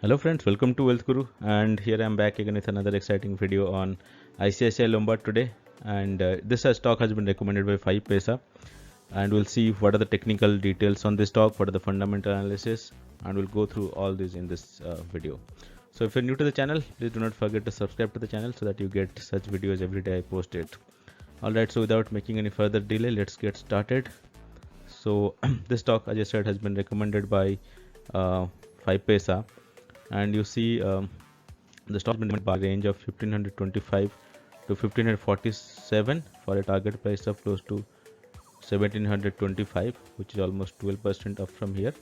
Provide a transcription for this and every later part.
Hello friends, welcome to Wealth Guru, and here I am back again with another exciting video on ICICI Lombard today. And this stock has been recommended by 5paisa, and we'll see what are the technical details on this stock, what are the fundamental analysis, and we'll go through all this in this video. So if you're new to the channel, please do not forget to subscribe to the channel so that you get such videos every day I post it. Alright, so without making any further delay, let's get started. So this stock, as I said, has been recommended by 5paisa, and you see the stock has been by range of 1525 to 1547 for a target price of close to 1725, which is almost 12% up from here.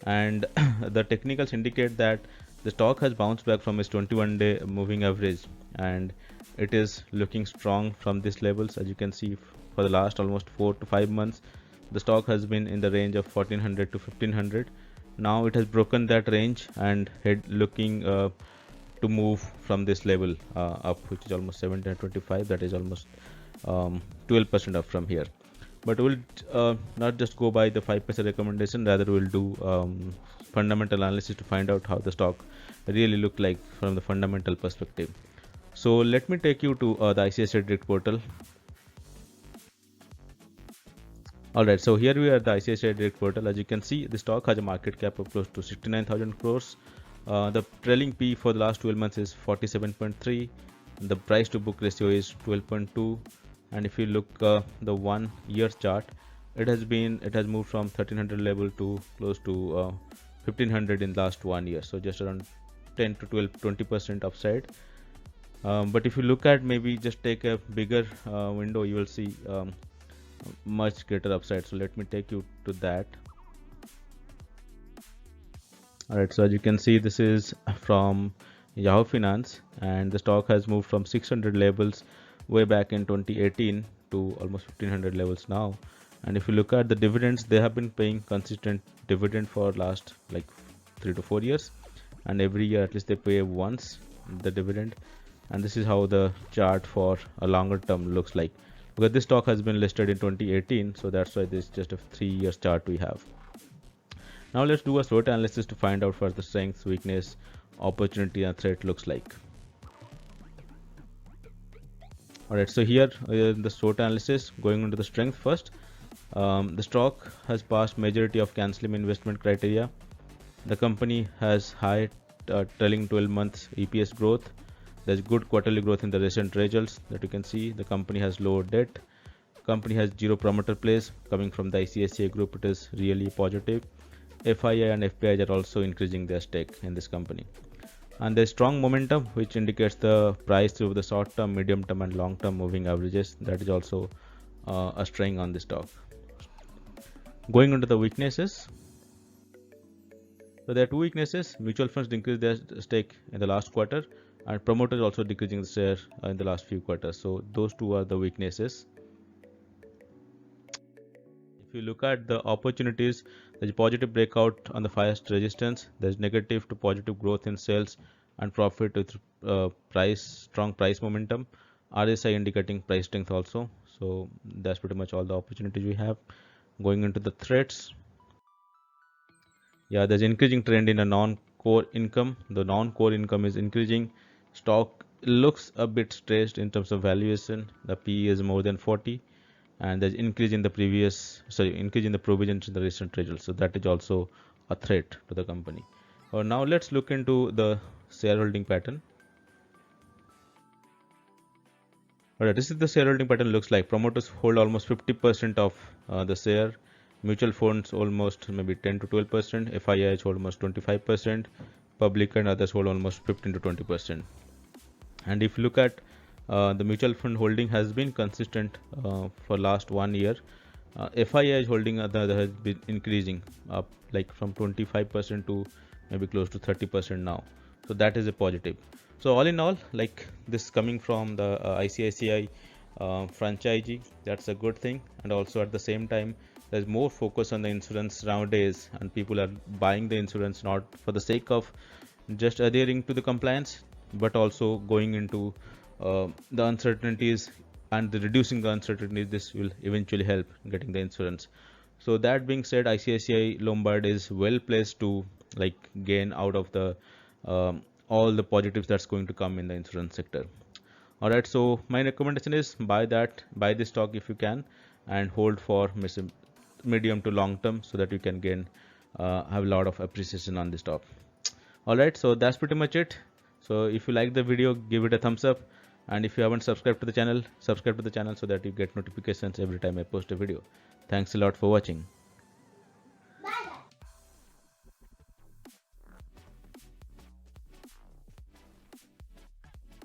And the technicals indicate that the stock has bounced back from its 21-day moving average, and it is looking strong from these levels. As you can see, for the last almost 4 to 5 months, the stock has been in the range of 1400 to 1500. Now it has broken that range and looking to move from this level up, which is almost 1725. That is almost 12% up from here. But we'll not just go by the 5% recommendation, rather we'll do fundamental analysis to find out how the stock really look like from the fundamental perspective. So let me take you to the ICICI Direct portal. Alright, so here we are at the ICICI Direct portal. As you can see, the stock has a market cap of close to 69,000 crores. The trailing P for the last 12 months is 47.3. The price to book ratio is 12.2. And if you look the 1 year chart, it has moved from 1300 level to close to 1500 in last 1 year. So just around 10 to 20% upside. But if you look at, maybe just take a bigger window, you will see much greater upside. So let me take you to that. Alright, so as you can see, this is from Yahoo Finance, and the stock has moved from 600 levels way back in 2018 to almost 1500 levels now. And if you look at the dividends, they have been paying consistent dividend for last like 3 to 4 years, and every year at least they pay once the dividend. And this is how the chart for a longer term looks like, because this stock has been listed in 2018, so that's why this is just a 3 years chart we have. Now let's do a SWOT analysis to find out what the strength, weakness, opportunity and threat looks like. Alright, so here the SWOT analysis, going into the strength first. The stock has passed majority of CAN-SLIM investment criteria. The company has high trailing 12 months EPS growth. There's good quarterly growth in the recent results that you can see. The company has low debt. Company has zero promoter plays coming from the ICICI group. It is really positive. FII and FPI are also increasing their stake in this company. And there's strong momentum, which indicates the price through the short term, medium term and long term moving averages. That is also a strength on this stock. Going into the weaknesses. So there are two weaknesses. Mutual funds increased their stake in the last quarter, and promoters also decreasing the share in the last few quarters. So those two are the weaknesses. If you look at the opportunities, there's positive breakout on the highest resistance. There's negative to positive growth in sales and profit with strong price momentum. RSI indicating price strength also. So that's pretty much all the opportunities we have. Going into the threats. Yeah, there's increasing trend in a non-core income. The non-core income is increasing. Stock looks a bit stressed in terms of valuation. The PE is more than 40. And there's increase in the provisions in the recent results. So that is also a threat to the company. Now let's look into the shareholding pattern. Alright, this is the shareholding pattern looks like. Promoters hold almost 50% of the share. Mutual funds almost maybe 10 to 12%. FIIs hold almost 25%. Public and others hold almost 15 to 20%. And if you look at the mutual fund holding has been consistent for last 1 year. FII holding on the other has been increasing up like from 25% to maybe close to 30% now. So that is a positive. So all in all, like this coming from the ICICI franchisee, that's a good thing. And also at the same time, there's more focus on the insurance nowadays, and people are buying the insurance not for the sake of just adhering to the compliance, but also going into the uncertainties and reducing the uncertainties. This will eventually help getting the insurance. So that being said, ICICI Lombard is well placed to like gain out of the all the positives that's going to come in the insurance sector. All right, so my recommendation is buy this stock if you can, and hold for medium to long term, so that you can gain have a lot of appreciation on this stock. All right, so that's pretty much it. So if you like the video, give it a thumbs up, and if you haven't subscribed to the channel, subscribe to the channel so that you get notifications every time I post a video. Thanks a lot for watching.